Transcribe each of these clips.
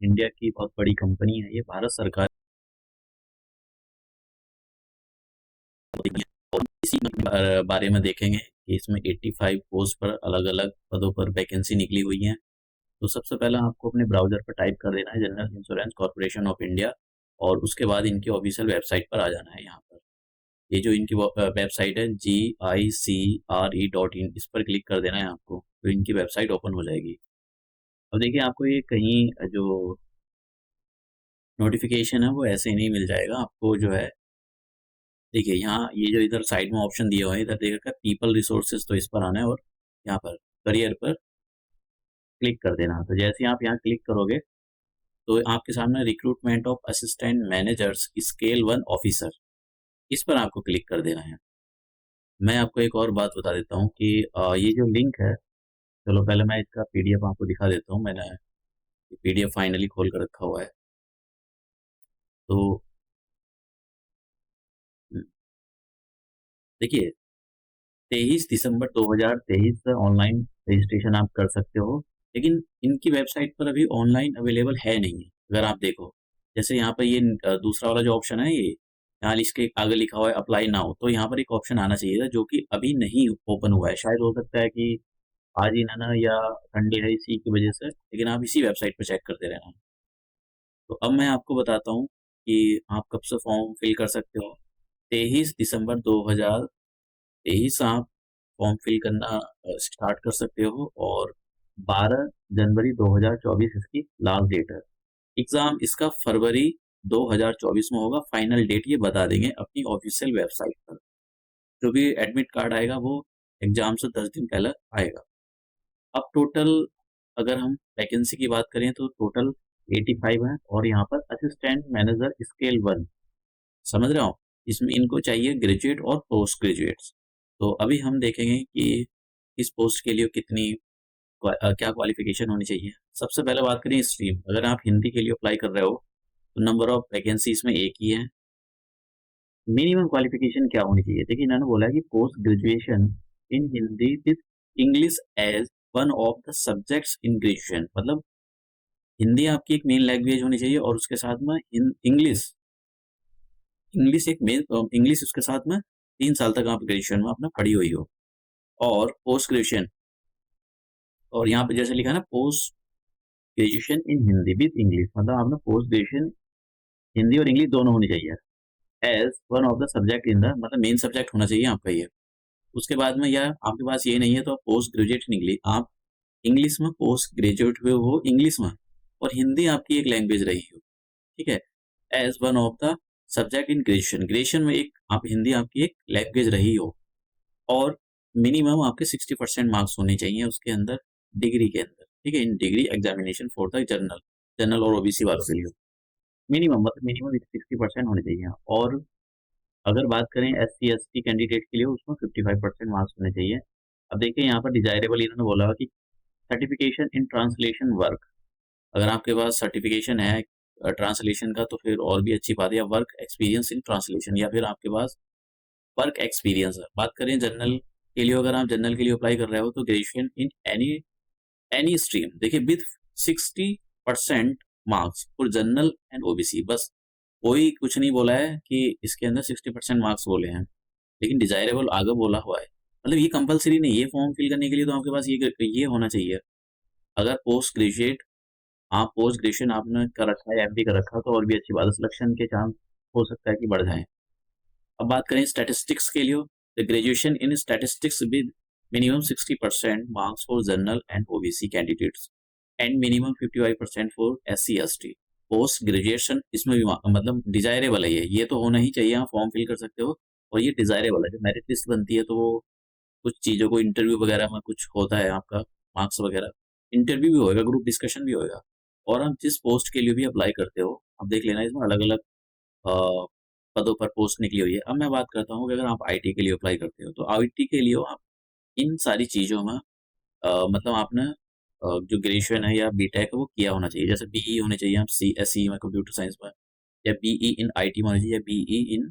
India की बहुत बड़ी कंपनी है, ये भारत सरकार की है। और इसी बारे में देखेंगे कि इसमें 85 पोस्ट पर अलग अलग पदों पर वैकेंसी निकली हुई हैं। तो सबसे पहले आपको अपने ब्राउजर पर टाइप कर देना है general insurance corporation of India, और उसके बाद इनकी ऑफिशियल वेबसाइट पर आ जाना है। यहाँ पर ये जो इनकी वेबसाइट है GICRE.in, इस पर क्लिक कर देना है आपको, तो इनकी वेबसाइट ओपन हो जाएगी। अब देखिए आपको ये कहीं जो नोटिफिकेशन है वो ऐसे ही नहीं मिल जाएगा आपको। जो है देखिए यहाँ ये जो इधर साइड में ऑप्शन दिए हुए हैं, इधर देखिएगा पीपल रिसोर्सेज, तो इस पर आना है और यहाँ पर करियर पर क्लिक कर देना। तो जैसे ही आप यहाँ क्लिक करोगे तो आपके सामने recruitment of assistant managers scale 1 officer, इस पर आपको क्लिक कर देना है। मैं आपको एक और बात बता देता हूँ कि ये जो लिंक है, चलो पहले मैं इसका पीडीएफ आपको दिखा देता हूँ। मैंने पीडीएफ फाइनली खोल कर रखा हुआ है। तो देखिए 23 दिसंबर 2023 से ऑनलाइन रजिस्ट्रेशन आप कर सकते हो, लेकिन इनकी वेबसाइट पर अभी ऑनलाइन अवेलेबल है नहीं। अगर आप देखो जैसे यहाँ पर ये दूसरा वाला जो ऑप्शन है, ये यहाँ इसके आगे लिखा हुआ है अप्लाई नाउ, तो यहाँ पर एक ऑप्शन आना चाहिए था जो कि अभी नहीं ओपन हुआ है। शायद हो सकता है कि आज ही ना या संडे है इसी की वजह से, लेकिन आप इसी वेबसाइट पर चेक करते रहना। तो अब मैं आपको बताता हूँ कि आप कब से फॉर्म फिल कर सकते हो। 23 दिसंबर 2023 आप फॉर्म फिल करना स्टार्ट कर सकते हो, और 12 जनवरी 2024 इसकी लास्ट डेट है। एग्ज़ाम इसका फरवरी 2024 में होगा। फाइनल डेट ये बता देंगे अपनी ऑफिशियल वेबसाइट पर। जो भी एडमिट कार्ड आएगा वो एग्ज़ाम से 10 दिन पहले आएगा। अब टोटल अगर हम वैकेंसी की बात करें तो टोटल 85 है, और यहाँ पर असिस्टेंट मैनेजर स्केल 1, समझ रहे हो, इसमें इनको चाहिए ग्रेजुएट और पोस्ट ग्रेजुएट्स। तो अभी हम देखेंगे कि इस पोस्ट के लिए कितनी क्या क्वालिफिकेशन होनी चाहिए। सबसे पहले बात करें स्ट्रीम, अगर आप हिंदी के लिए अप्लाई कर रहे हो तो नंबर ऑफ वैकेंसी इसमें एक ही है। मिनिमम क्वालिफिकेशन क्या होनी चाहिए, देखिए इन्होंने बोला है कि post graduation in Hindi with English as one of the subjects in graduation, मतलब हिंदी आपकी एक मेन लैंग्वेज होनी चाहिए, और उसके साथ में इंग्लिश इंग्लिश एक मेन इंग्लिश उसके साथ में 3 साल तक आप ग्रेजुएशन में अपना पढ़ी हुई हो। और पोस्ट ग्रेजुएशन, और यहाँ पे जैसे लिखा है ना post graduation in Hindi with English, मतलब आपने पोस्ट ग्रेजुएशन हिंदी और इंग्लिश दोनों होनी चाहिए as one of the subject in the, मतलब मेन सब्जेक्ट होना चाहिए आपका ये। उसके बाद में या आपके पास ये नहीं है तो पोस्ट ग्रेजुएट इन इंग्लिश, आप इंग्लिश में पोस्ट ग्रेजुएट हुए हो इंग्लिश में, और हिंदी आपकी एक लैंग्वेज रही हो, ठीक है, as one of the subject in graduation, graduation में एक आप हिंदी आपकी एक लैंग्वेज रही हो, और मिनिमम आपके 60% मार्क्स होने चाहिए उसके अंदर, डिग्री के अंदर, ठीक है, in degree examination for the general general और ओबीसी वालों के लिए मिनिमम, मतलब मिनिमम 60% होने चाहिए। और अगर बात करें SC ST कैंडिडेट के लिए, उसमें 55% मार्क्स होने चाहिए। अब देखिए यहाँ पर डिजायरेबल इन्होंने बोला कि सर्टिफिकेशन इन ट्रांसलेशन वर्क, अगर आपके पास सर्टिफिकेशन है ट्रांसलेशन का तो फिर और भी अच्छी बात है, या वर्क एक्सपीरियंस इन ट्रांसलेशन, या फिर आपके पास वर्क एक्सपीरियंस है। बात करें जनरल के लिए, अगर आप जनरल के लिए अप्लाई कर रहे हो तो graduation in any any stream, देखिए with 60% marks for general and OBC, बस कोई कुछ नहीं बोला है कि इसके अंदर 60% मार्क्स बोले हैं, लेकिन डिजायरेबल आगे बोला हुआ है। मतलब ये कंपलसरी नहीं, ये फॉर्म फिल करने के लिए तो आपके पास ये होना चाहिए। अगर पोस्ट ग्रेजुएट, आप पोस्ट ग्रेजुएशन आपने कर रखा है, एमडी कर रखा है, तो और भी अच्छी बात है, सिलेक्शन के चांस हो सकता है कि बढ़ जाएं। अब बात करें स्टैटिस्टिक्स के लिए, the graduation in statistics with minimum 60% marks for general and OBC candidates and minimum 55% for SC ST। Post graduation इसमें भी मतलब डिजायरेबल है, ये तो होना ही चाहिए, आप फॉर्म फिल कर सकते हो। और ये डिजायरेबल है, जब मेरिट लिस्ट बनती है तो वो कुछ चीज़ों को इंटरव्यू वगैरह में कुछ होता है आपका मार्क्स वगैरह, इंटरव्यू भी होएगा, ग्रुप डिस्कशन भी होएगा। और आप जिस पोस्ट के लिए भी अप्लाई करते हो, आप देख लेना इसमें अलग अलग पदों पर पोस्ट निकली हुई है। अब मैं बात करता हूँ कि अगर आप आईटी के लिए अप्लाई करते हो, तो आईटी के लिए आप इन सारी चीज़ों में मतलब आपने जो ग्रेजुएशन है या बीटेक है वो किया होना चाहिए। जैसे बीई होने चाहिए, आप CSE में कंप्यूटर साइंस में, या बीई इन आईटी में होना चाहिए, या बीई इन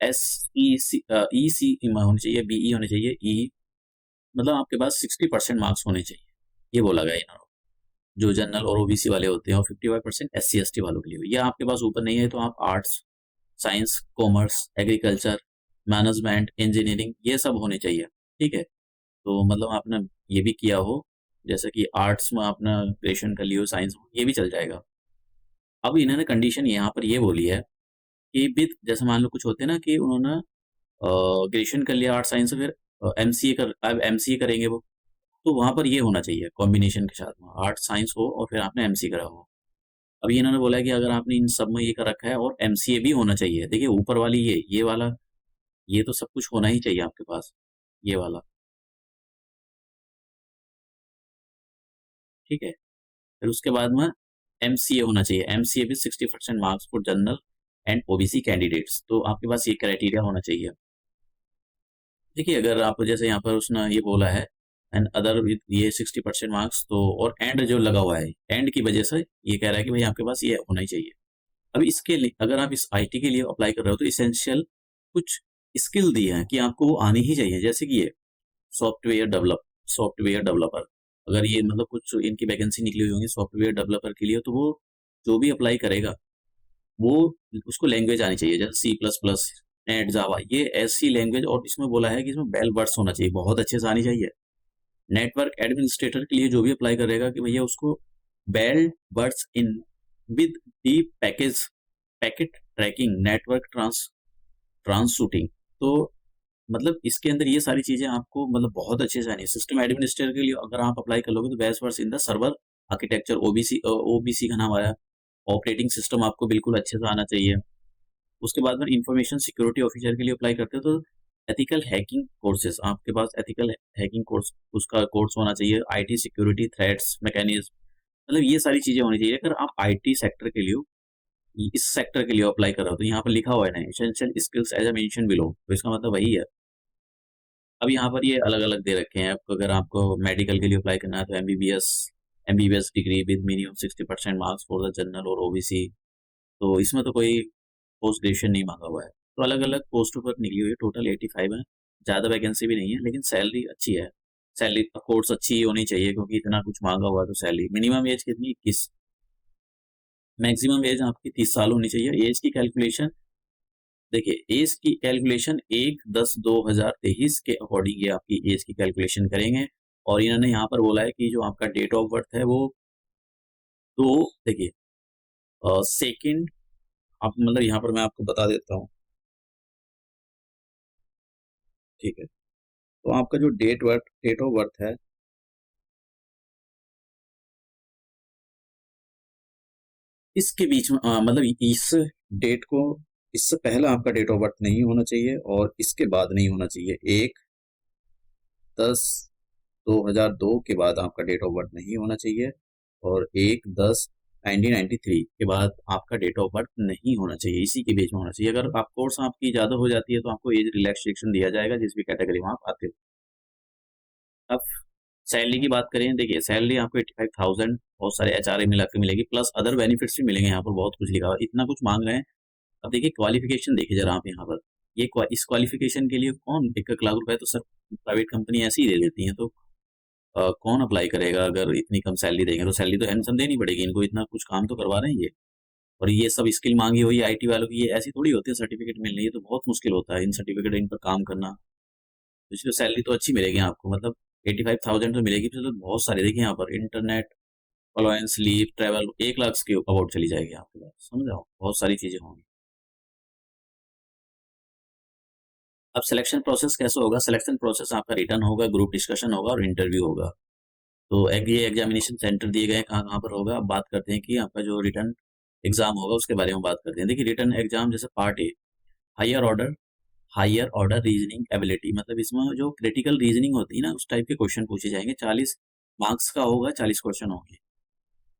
EC में होनी चाहिए, बीई होने चाहिए ई, मतलब आपके पास 60% मार्क्स होने चाहिए, ये बोला गया इन्होंने। जो जनरल और ओबीसी वाले होते हैं, और 55% SC ST वालों के लिए। ये आपके पास ऊपर नहीं है तो आप arts, science, commerce, agriculture, management, engineering ये सब होने चाहिए। ठीक है, तो मतलब आपने ये भी किया हो, जैसे कि आर्ट्स में आपने ग्रेजुएशन कर लियो, साइंस ये भी चल जाएगा। अब इन्होंने कंडीशन यहाँ पर ये बोली है कि विद, जैसे मान लो कुछ होते हैं ना कि उन्होंने ग्रेजुएशन कर लिया आर्ट साइंस, फिर एमसीए कर, अब एमसीए करेंगे वो, तो वहां पर ये होना चाहिए कॉम्बिनेशन के साथ में आर्ट साइंस हो और फिर आपने एमसीए करा हो। अभी इन्होंने बोला है कि अगर आपने इन सब में ये कर रखा है और एमसीए भी होना चाहिए, देखिए ऊपर वाली ये वाला, ये तो सब कुछ होना ही चाहिए आपके पास, ये वाला। ठीक है, फिर उसके बाद में एमसीए होना चाहिए, एमसीए भी 60% marks for general and OBC candidates, तो आपके पास ये क्राइटेरिया होना चाहिए। देखिए अगर आप जैसे यहाँ पर उसने ये बोला है एंड अदर विद ये 60% मार्क्स, तो और एंड जो लगा हुआ है, एंड की वजह से ये कह रहा है कि भाई आपके पास ये होना ही चाहिए। अब इसके लिए अगर आप इस आईटी के लिए अप्लाई कर रहे हो तो इसेंशियल कुछ स्किल दिए हैं कि आपको वो आनी ही चाहिए, जैसे कि ये सॉफ्टवेयर डेवलपर, अगर ये मतलब कुछ इनकी वैकेंसी निकली हुई होंगी सॉफ्टवेयर डेवलपर के लिए, तो वो जो भी अप्लाई करेगा वो उसको लैंग्वेज आनी चाहिए, जैसे C++ एंड जावा, ये ऐसी लैंग्वेज, और इसमें बोला है कि इसमें वेल वर्ड्स होना चाहिए, बहुत अच्छे से आनी चाहिए। नेटवर्क एडमिनिस्ट्रेटर के लिए जो भी अप्लाई करेगा कि भैया उसको वेल वर्ड्स in with the packet tracking, network troubleshooting, तो मतलब इसके अंदर ये सारी चीजें आपको मतलब बहुत अच्छे से आनी है। सिस्टम एडमिनिस्ट्रेटर के लिए अगर आप अप्लाई कर लोगे तो best versed in the server architecture, OBC का नाम आया, ऑपरेटिंग सिस्टम आपको बिल्कुल अच्छे से आना चाहिए। उसके बाद में इंफॉर्मेशन सिक्योरिटी ऑफिसर के लिए अप्लाई करते हो तो एथिकल हैकिंग कोर्सेज, आपके पास एथिकल हैकिंग कोर्स, उसका कोर्स होना चाहिए, आईटी सिक्योरिटी थ्रेट्स मैकेनिज्म, मतलब ये सारी चीजें होनी चाहिए। अगर आप आईटी सेक्टर के लिए इस सेक्टर के लिए अप्लाई कर रहे हो तो यहाँ पर लिखा हुआ है ना essential skills as a mention below, तो इसका मतलब वही है। अब यहाँ पर ये अलग अलग दे रखे हैं आपको, अगर आपको मेडिकल के लिए अप्लाई करना है तो MBBS degree with minimum 60% marks for the general और ओबीसी, तो इसमें तो कोई पोस्ट ग्रेजुएशन नहीं मांगा हुआ है। तो अलग अलग पोस्टों पर निकली हुई है, टोटल 85 है, ज़्यादा वैकेंसी भी नहीं है, लेकिन सैलरी अच्छी है। सैलरी कोर्स अच्छी ही होनी चाहिए क्योंकि इतना कुछ मांगा हुआ है, तो सैलरी मिनिमम एज कितनी, 21, मैक्सिमम एज आपकी 30 साल होनी चाहिए। एज की कैलकुलेशन, देखिए एज की कैलकुलेशन 1/10/2023 के अकॉर्डिंग ये आपकी एज की कैलकुलेशन करेंगे। और इन्होंने यहाँ पर बोला है कि जो आपका डेट ऑफ बर्थ है वो, तो देखिए सेकेंड, आप मतलब यहाँ पर मैं आपको बता देता हूँ। ठीक है, तो आपका जो डेट ऑफ बर्थ है, इसके बीच में मतलब इस डेट को, इससे पहले आपका डेट ऑफ बर्थ नहीं होना चाहिए और इसके बाद नहीं होना चाहिए। 1/10/2002 के बाद आपका डेट ऑफ बर्थ नहीं होना चाहिए, और 1/10/1993 के बाद आपका डेट ऑफ बर्थ नहीं होना चाहिए, इसी के बीच में होना चाहिए। अगर आप कोर्स आपकी ज़्यादा हो जाती है तो आपको एज रिलैक्सेशन दिया जाएगा जिस भी कैटेगरी में आप आते हो। अब सैलरी की बात करें, देखिए सैलरी आपको 85,000 बहुत सारे एचआरए मिला के मिलेगी, प्लस अदर बेनिफिट्स भी मिलेंगे। यहाँ पर बहुत कुछ लिखा हुआ है, इतना कुछ मांग रहे हैं। अब देखिए क्वालिफिकेशन देखिए जरा आप यहाँ पर, इस क्वालिफिकेशन के लिए कौन 1 लाख रुपए तो सर प्राइवेट कंपनी ऐसे ही दे देती है, तो कौन अप्लाई करेगा अगर इतनी कम सैलरी देंगे, तो सैलरी तो हैंडसम देनी पड़ेगी इनको, इतना कुछ काम तो करवा रहे हैं ये। और ये सब स्किल मांगी हुई आईटी वालों की, ये ऐसी थोड़ी होती है सर्टिफिकेट मिलनी, है तो बहुत मुश्किल होता है इन सर्टिफिकेट इन पर काम करना। तो इसलिए सैलरी तो अच्छी मिलेगी आपको, मतलब 85,000 तो मिलेगी, फिर तो बहुत सारे देखिए यहाँ पर internet allowance, leave, travel, 1 lakh के अबाउट चली जाएगी आपके पास, समझ रहे हो, बहुत सारी चीजें होंगी। अब सिलेक्शन प्रोसेस कैसे होगा, सिलेक्शन प्रोसेस आपका रिटर्न होगा, ग्रुप डिस्कशन होगा और इंटरव्यू होगा। तो ये एग्जामिनेशन सेंटर दिए गए कहाँ कहाँ पर होगा। अब बात करते हैं कि आपका जो रिटर्न एग्जाम होगा उसके बारे में बात करते हैं। देखिए रिटर्न एग्जाम जैसे part A, higher order higher order reasoning ability, मतलब इसमें जो क्रिटिकल रीजनिंग होती है ना उस टाइप के क्वेश्चन पूछे जाएंगे, 40 मार्क्स का होगा, 40 क्वेश्चन होंगे।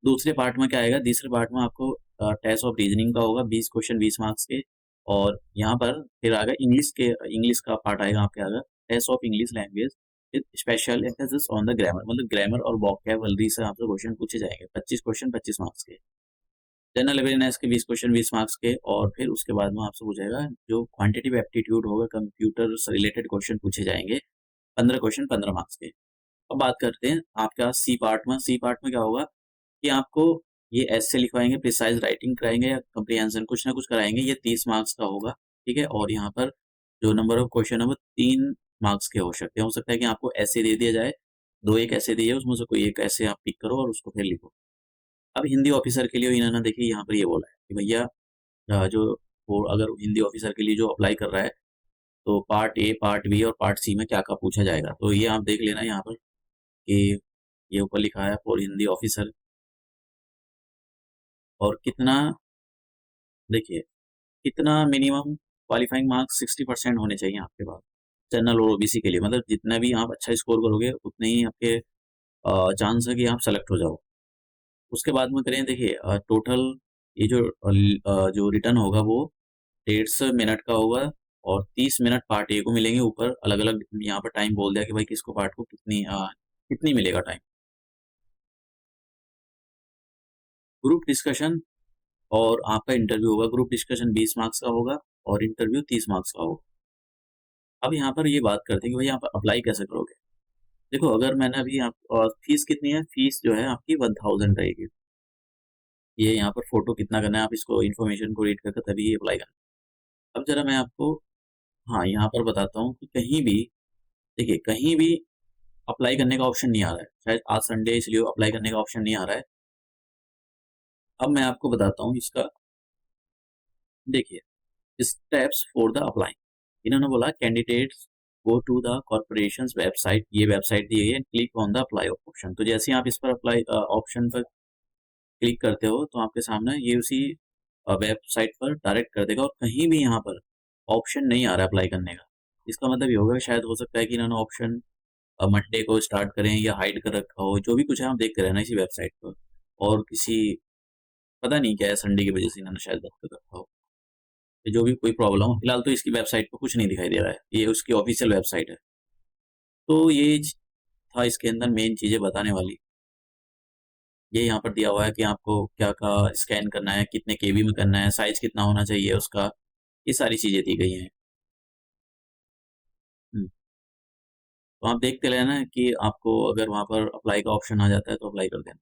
दूसरे पार्ट में क्या आएगा, तीसरे पार्ट में आपको टेस्ट ऑफ रीजनिंग का होगा, 20 क्वेश्चन 20 मार्क्स के। और यहाँ पर फिर आएगा इंग्लिश का पार्ट आएगा आपके, आएगा test of English language with special emphasis on the grammar, मतलब ग्रामर और वोकैबुलरी से आपसे क्वेश्चन पूछे जाएंगे, 25 क्वेश्चन 25 मार्क्स के। जनरल अवेयरनेस के 20 क्वेश्चन 20 मार्क्स के। और फिर उसके बाद में आपसे पूछेगा जो क्वांटिटिव एप्टीट्यूड होगा, कंप्यूटर से रिलेटेड क्वेश्चन पूछे जाएंगे, 15 क्वेश्चन 15 मार्क्स के। अब बात करते हैं आपका सी पार्ट में क्या होगा, कि आपको ये ऐसे लिखवाएंगे, प्रिसाइज राइटिंग कराएंगे या कंप्रीहेंशन कुछ ना कुछ कराएंगे, ये 30 मार्क्स का होगा। ठीक है, और यहाँ पर जो नंबर ऑफ क्वेश्चन है वो 3 मार्क्स के हो सकते हैं। हो सकता है कि आपको ऐसे दे दिया जाए, 2 एक ऐसे दिए, उसमें से कोई एक ऐसे आप पिक करो और उसको फिर लिखो। अब हिंदी ऑफिसर के लिए इन्होंने देखिए यहाँ पर ये बोला है कि भैया जो वो अगर हिंदी ऑफिसर के लिए जो अप्लाई कर रहा है, तो पार्ट ए, पार्ट बी और पार्ट सी में क्या-क्या पूछा जाएगा। तो ये आप देख लेना यहाँ पर कि ये ऊपर लिखा है फॉर हिंदी ऑफिसर, और कितना, देखिए कितना मिनिमम क्वालिफाइंग मार्क्स 60% होने चाहिए आपके पास जनरल और ओबीसी के लिए। मतलब जितना भी आप अच्छा स्कोर करोगे उतने ही आपके चांस है कि आप सेलेक्ट हो जाओ। उसके बाद में करें, देखिए टोटल ये जो रिटर्न होगा वो 150 मिनट का होगा, और 30 मिनट पार्ट ए को मिलेंगे। ऊपर अलग अलग यहाँ पर टाइम बोल दिया कि भाई किसको पार्ट को कितनी मिलेगा टाइम। ग्रुप डिस्कशन और आपका इंटरव्यू होगा। ग्रुप डिस्कशन 20 मार्क्स का होगा और इंटरव्यू 30 मार्क्स का होगा। अब यहाँ पर ये बात करते हैं कि भाई यहाँ पर अप्लाई कैसे करोगे। देखो, अगर मैंने अभी फीस कितनी है, फीस जो है आपकी 1000 रहेगी। ये यहाँ पर फोटो कितना करना है, आप इसको इन्फॉर्मेशन को रीड करके तभी अप्लाई करना। अब जरा मैं आपको, हाँ, यहाँ पर बताता हूँ कि कहीं भी, देखिए कहीं भी अप्लाई करने का ऑप्शन नहीं आ रहा है। शायद आज संडे इसलिए अप्लाई करने का ऑप्शन नहीं आ रहा है। अब मैं आपको बताता हूँ इसका। देखिए, स्टेप्स फॉर द अप्लाई, इन्होंने बोला candidates go to the corporation website, ये वेबसाइट दी गई है, click on the apply option. तो जैसे ही आप इस पर अप्लाई ऑप्शन पर क्लिक करते हो तो आपके सामने ये उसी वेबसाइट पर डायरेक्ट कर देगा, और कहीं भी यहाँ पर ऑप्शन नहीं आ रहा अप्लाई करने का। इसका मतलब ये होगा, शायद हो सकता है कि इन्होंने ऑप्शन मंडे को स्टार्ट करें या हाइड कर रखा हो, जो भी कुछ है आप देखते रहना इसी वेबसाइट पर। और किसी, पता नहीं क्या है, संडे की वजह से इन्होंने शायद बंद कर रखा हो। तो जो भी कोई प्रॉब्लम हो, फिलहाल तो इसकी वेबसाइट पर कुछ नहीं दिखाई दे रहा है, ये उसकी ऑफिशियल वेबसाइट है। तो ये था इसके अंदर मेन चीज़ें बताने वाली। ये यहाँ पर दिया हुआ है कि आपको क्या क्या स्कैन करना है, कितने केबी में करना है, साइज कितना होना चाहिए उसका, ये सारी चीज़ें दी गई हैं। हम्म, तो आप देखते रहना कि आपको अगर वहाँ पर अप्लाई का ऑप्शन आ जाता है तो अप्लाई कर देना।